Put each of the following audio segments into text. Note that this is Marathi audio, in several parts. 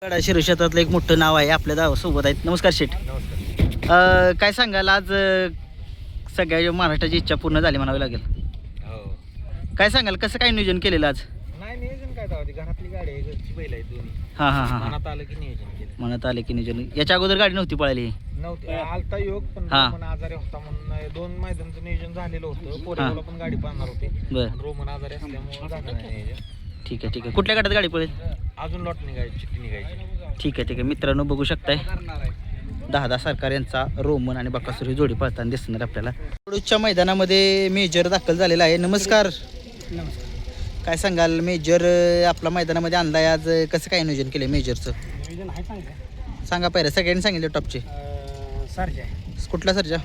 शिरू शेतातलं एक मोठं नाव आहे आपल्या सोबत आहेत. नमस्कार शेठ. नमस्कार. काय सांगाल आज सगळ्या महाराष्ट्राची इच्छा पूर्ण झाली म्हणावी लागेल. हो. काय सांगाल कसं काय नियोजन केलेलं आज? नाही नियोजन काय होती, घरातली गाडी आहे, घरची बैल आहे दोन्ही. हां हां हां मनात आलं की नियोजन केलं. म्हणत आले की नियोजन. याच्या अगोदर गाडी नव्हती पळाली. नव्हती आलता योग पण हा. रोमन आजारी होता म्हणून दोन मैदानचं नियोजन झालेलं होतं. पोरेला पण गाडी पाहणार होते. बरं रोमन आजारी असल्यामुळे झालं नाही नियोजन. ठीक आहे ठीक आहे. कुठल्या गाड्यात गाडी पळेल? अजून लॉट निघायची, चिठ्ठी निघायची. ठीक आहे ठीक आहे. मित्रांनो बघू शकताय 10 सरकार यांचा रोमन आणि बकासूर ही जोडी पळताना दिसणार आपल्याला. वडूच्या मैदानामध्ये मेजर दाखल झालेला आहे. नमस्कार. नमस्कार. काय सांगाल मेजर आपला मैदानामध्ये आणलाय आज, कसं काय नियोजन केलं मेजरचं? नियोजन आहे चांगलं. सांगा पाहिजे सगळ्यांनी सांगितलं टॉपचे. सरजा आहे. कुठला सर्जा?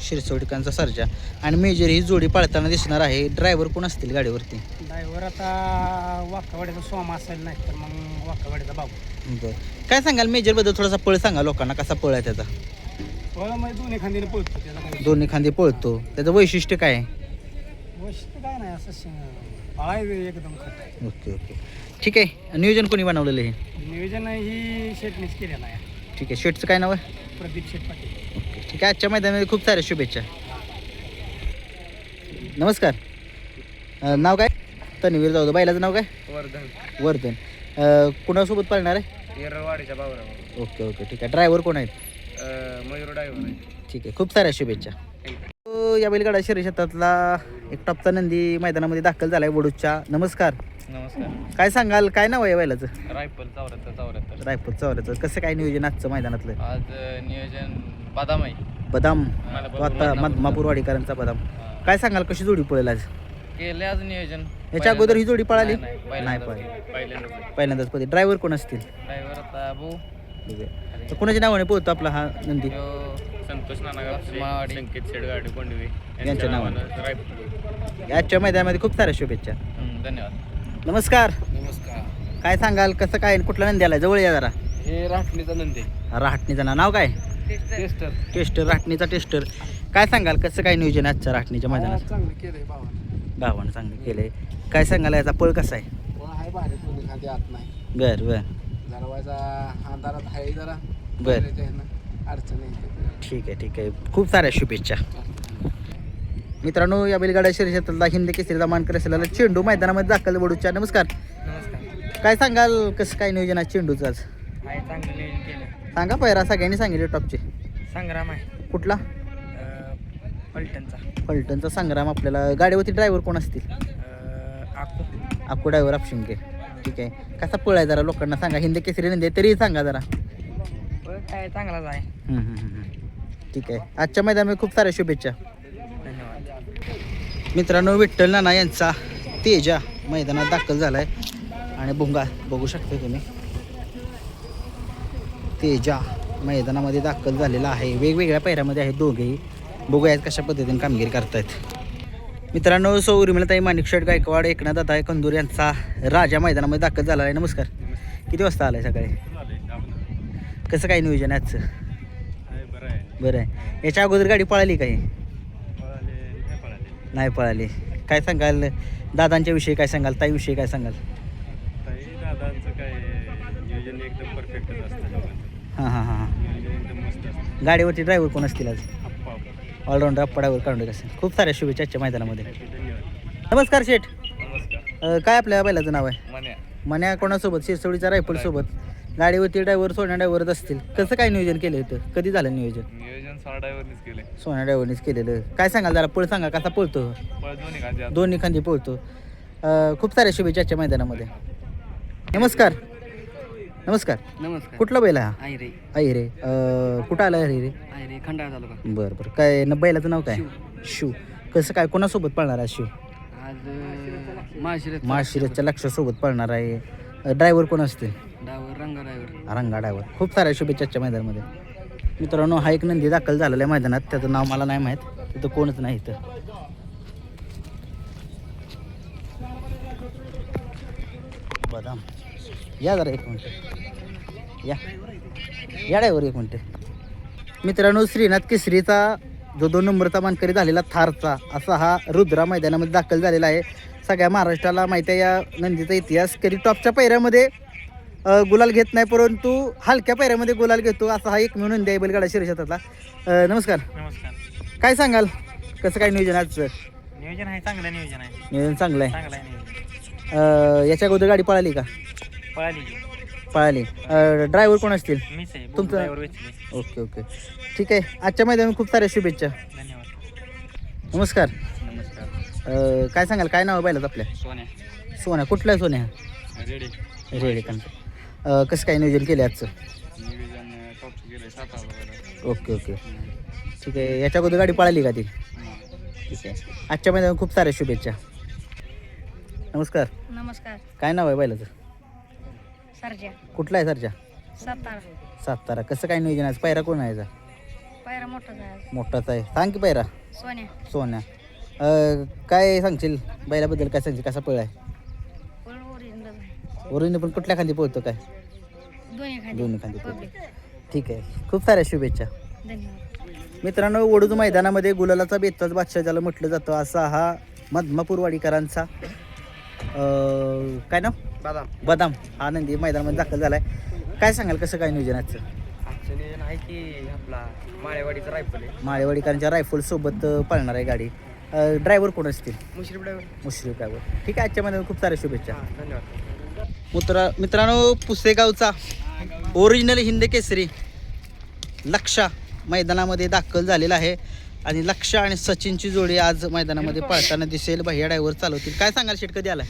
शिरसोडीकांचा सर्जा आणि मेजर ही जोडी पाळताना दिसणार आहे. ड्रायव्हर कोण असतील गाडीवरती? ड्रायव्हर आता वाकावाड्याचा सोमा असेल, नाही तर मग वाकावाड्याचा बाबू. बरं काय सांगाल मेजरबद्दल थोडासा पळ सांगा लोकांना, कसा पळ आहे त्याचा? पळामध्ये दोन्ही खांदीने पळतो. त्याचा काही दोन्ही खांदे पळतो, त्याचं वैशिष्ट्य काय आहे? वैशिष्ट्य काय नाही, असं पळाय एकदम खत आहे. ओके ओके ठीक आहे. नियोजन कोणी बनवलेलं आहे? नियोजन ही शेटनीच केलेलं आहे. ठीक आहे. शेटचं काय नाव आहे? प्रदीप शेट पाटील. ओके ठीक आहे. आजच्या मैदानामध्ये खूप साऱ्या शुभेच्छा. नमस्कार. नाव काय? तन्वीर जाऊ. बैलाचं नाव काय? वर्धन. वर्धन. कुणासोबत पाळणार आहे? येरळवाडीच्या बाबरावर. ओके ओके ठीक आहे. ड्रायव्हर कोण आहेत? मयूर ड्रायव्हर आहे. ठीक आहे. खूप साऱ्या शुभेच्छा. या बैलगाडा शर्यत शेतातला एक टॉपचा नंदी मैदानामध्ये दाखल झालाय वडूच्या. नमस्कार. नमस्कार. काय सांगाल काय नाव आहे बैलाचं? रायफल 74. रायपूर चौऱ्याचं. कसं काय नियोजन आजचं मैदानातलं? आज नियोजन बदाम आहे. बदाम. मला आता मापूरवाडीकरांचा बदाम. काय सांगाल कशी जोडी पळेल आज? केले आज नियोजन. याच्या अगोदर ही जोडी पळाली? नाही नाही पळाली. पहिल्यांदाच. पहिल्यांदाच पळते. ड्रायव्हर कोण असतील? ड्रायव्हर आता भाऊ तर कोणाच्या नावाने पोहतो आपला हा नंदी? संतोष नानागाव, संकेत शेडगाडी कोंडवे यांच्या नावानं. रायफल. आजच्या मैदानामध्ये खूप साऱ्या शुभेच्छा. धन्यवाद. नमस्कार. नमस्कार. काय सांगाल कसं काय कुठला नंदी आलाय? जवळ या जरा. हे राखणीचा नंदी. राहटणीचं नाव काय? टेस्टर. टेस्टर. राहटणीचा टेस्टर. काय सांगाल कसं काय नियोजन आहे आजच्या राहटणीच्या मैदानात? चांगलं केलंय भावानं. गावानं चांगलं केलंय. काय सांगाल याचा पळ कसा आहे? आहे भारी, कोणी खाली आत नाही. बर बर दरवाजा अंधारात आहे जरा. बर अडचण आहे. ठीक आहे ठीक आहे. खूप साऱ्या शुभेच्छा. मित्रांनो या बैलगाड्या शर्यतीतला हिंद केसरीचा मानकरी असलेला चेंडू मैदानामध्ये दाखल वडूच्या. नमस्कार. नमस्कार. काय सांगाल कसं काय नियोजन आहे चेंडूचं आज? आहे चांगलं नियोजन केलं. सांगा पहिरा सगळ्यांनी सांगितले टॉपचे. संग्राम आहे. कुठला? पलटणचा. फलटणचा संग्राम. आपल्याला गाडीवरती ड्रायव्हर कोण असतील? आकू ड्रायव्हर आपशिंके. ठीक आहे. कसा पळ आहे जरा लोकांना सांगा. हिंद केसरी नंदी तरी सांगा जरा. काय चांगलाच आहे. ठीक आहे. आजच्या मैदानामध्ये खूप साऱ्या शुभेच्छा. धन्यवाद. मित्रांनो विठ्ठल नाना यांचा तेजा मैदानात दाखल झालाय आणि भुंगा बघू शकता तुम्ही. तेजा मैदानामध्ये दाखल झालेला आहे. वेगवेगळ्या पैऱ्यामध्ये आहेत दोघेही. बघूयात कशा पद्धतीने कामगिरी करतायत. मित्रांनो सौ उर्मिलाताई माणिकशेठ गायकवाड एकनाथ दादा कंदूर यांचा राजा मैदानामध्ये दाखल झाला आहे. नमस्कार. किती वाजता आलाय सकाळी? कसं काय नियोजन आहे आजचं? बरं आहे. याच्या अगोदर गाडी पळाली काही? नाही पळाली. काय सांगाल दादांच्या विषयी, काय सांगाल ताईविषयी, काय सांगाल? दादांचं काय नियोजन एकदम परफेक्ट असतं. हां हां हां एकदम मस्त असतं. गाडीवरती ड्रायव्हर कोण असतील आज? ऑलराऊंडर अप्पा ड्रायव्हर काढून असेल. खूप साऱ्या शुभेच्छा आजच्या मैदानामध्ये. नमस्कार शेठ. नमस्कार. काय आपल्या बैलाचं नाव आहे? मन्या. मन्या कोणासोबत? शिरसवडीचा रायफल सोबत. गाडीवरती ड्रायव्हर सोन्या ड्रायव्हरच असतील. कसं काय नियोजन केलं होतं? कधी झालं नियोजन? नियोजन सोळा ड्रायव्हरनीच केलंय. सोन्या ड्रायव्हरनीच केलेलं. काय सांगाल जरा पळ सांगा कसा पळतो? दोन्ही खांदी पळतो. खूप साऱ्या शुभेच्छा आजच्या मैदानामध्ये. नमस्कार. नमस्कार. नमस्कार. कुठला बैल हा? आहे रे. आई रे. कुठं आलं रे रे? आहे रे खंडाळा तालुका. बरं बरं. काय बैलाचं नाव काय? शिव. कसं काय कोणासोबत पळणार आहे शिव? आज माळशिरसच्या लक्षासोबत पळणार आहे. ड्रायव्हर कोण असतील? रंगा ड्रायव्हर. रंगा ड्रायव्हर. खूप साऱ्या शुभेच्छाच्या मैदानामध्ये. मित्रांनो हा एक नंदी दाखल झालेला आहे मैदानात. त्याचं नाव मला नाही माहीत. तिथं कोणच नाही इथं. बदाम. या जरा एक मिनटं. या ड्रायव्हर एक मिनटं. मित्रांनो श्रीनाथ केसरीचा जो 2 नंबरचा मानकरी झालेला थारचा असा हा रुद्रा मैदानामध्ये दाखल झालेला आहे. सगळ्या महाराष्ट्राला माहिती आहे या नंदीचा इतिहास. कधी टॉपच्या पैऱ्यामध्ये गुलाल घेत नाही, परंतु हलक्या पायऱ्यामध्ये गुलाल घेतो असा हा एकमेव नंदी आहे बैलगाडा शिरशातला. नमस्कार, नमस्कार. काय सांगाल कसं काय नियोजन आजचं? नियोजन आहे, चांगलं नियोजन आहे. नियोजन चांगलं आहे. चांगलं आहे नियोजन. याच्या अगोदर गाडी पळाली का? पळाली पळाली. ड्रायव्हर कोण असतील? मीच आहे. तुमचं? ड्रायव्हर वेचले. ओके ओके, ठीक आहे. आजच्या मैदानात खूप साऱ्या शुभेच्छा. धन्यवाद. नमस्कार, नमस्कार. काय सांगाल काय नाव आहे बैलाचं आपल्या? सोन्या. सोन्या, कुठला आहे सोन्या? रेडी. रेडे का? कसं काय नियोजन केलं आजचं? नियोजन टॉपचं गेलं 7 ओके ओके, ठीक आहे. याच्या अगोदर गाडी पळाली का ती? ठीक आहे. आजच्या मैदानात खूप साऱ्या शुभेच्छा. नमस्कार, नमस्कार. काय नाव आहे बैलाचं? सरजा. कुठला आहे सरच्या? सातारा. सातारा. कसं काय नियोजन आज? पायरा कोण आहे याचा? पायरा मोठा झाला. मोठाच आहे. सांग की पायरा. सोन्या. सोन्या. काय सांगशील बैलाबद्दल, काय सांगशील कसा पळ आहे? फुल ओरिजिनल आहे. वरून पण कुठल्या खांदी पोहतो काय? दोन्ही खांदी पोहतो. पब्लिक. ठीक आहे. खूप साऱ्या शुभेच्छा. धन्यवाद. मित्रांनो, वडूज मैदानामध्ये गुलालाचा बेताज बादशाह ज्याला म्हटलं जातं असा हा मधमापूरवाडीकरांचा काय नाव? बदाम हा नंदी मैदानामध्ये दाखल झालाय. काय सांगाल कसं काय नियोजन आजचं? आमचं नियोजन आहे की आपला माळेवाडीचा रायफल आहे. माळेवाडीकरांच्या रायफल सोबत पळणार आहे गाडी. ड्रायव्हर कोण असतील? मुश्रीफ ड्रायव्हर. मुश्रीफ ड्रायव्हर. ठीक आहे. आजच्या मैदानात खूप साऱ्या शुभेच्छा. धन्यवाद. मित्रांनो, पुसेगावचा ओरिजिनल हिंद केसरी लक्षा मैदानामध्ये दाखल झालेला आहे आणि लक्षा आणि सचिनची जोडी आज मैदानामध्ये पळताना दिसेल. भैया ड्रायव्हर चालवतील. काय सांगाल शेट, कधी आलाय?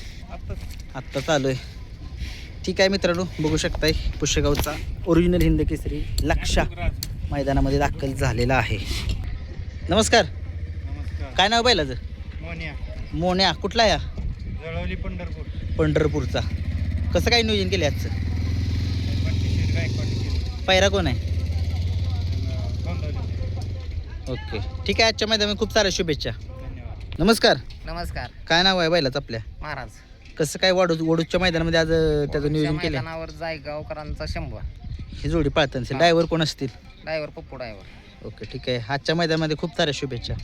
आत्ता चालू आहे. ठीक आहे मित्रांनो, बघू शकताय पुसेगावचा ओरिजिनल हिंद केसरी लक्षा मैदानामध्ये दाखल झालेला आहे. नमस्कार, काय नाव बैलाचं? मोन्या. मोन्या. कुठला या? जळवली पंढरपूर. पंढरपूरचा. कसं काय नियोजन केलं आजचं? गायकवाड. पायरा कोण आहे? ओके, ठीक आहे. आजच्या मैदानात खूप साऱ्या शुभेच्छा. धन्यवाद. नमस्कार, नमस्कार. काय नाव आहे बैलाचं आपल्या? महाराज. कसं काय वडूच्या मैदानामध्ये आज त्याचं नियोजन केलं? मैदानावर जायगावकरांचा 100. ही जोडी पाळताना ड्रायव्हर कोण असतील? Driver Pappu driver. ओके, ठीक आहे. आजच्या मैदानामध्ये खूप साऱ्या शुभेच्छा.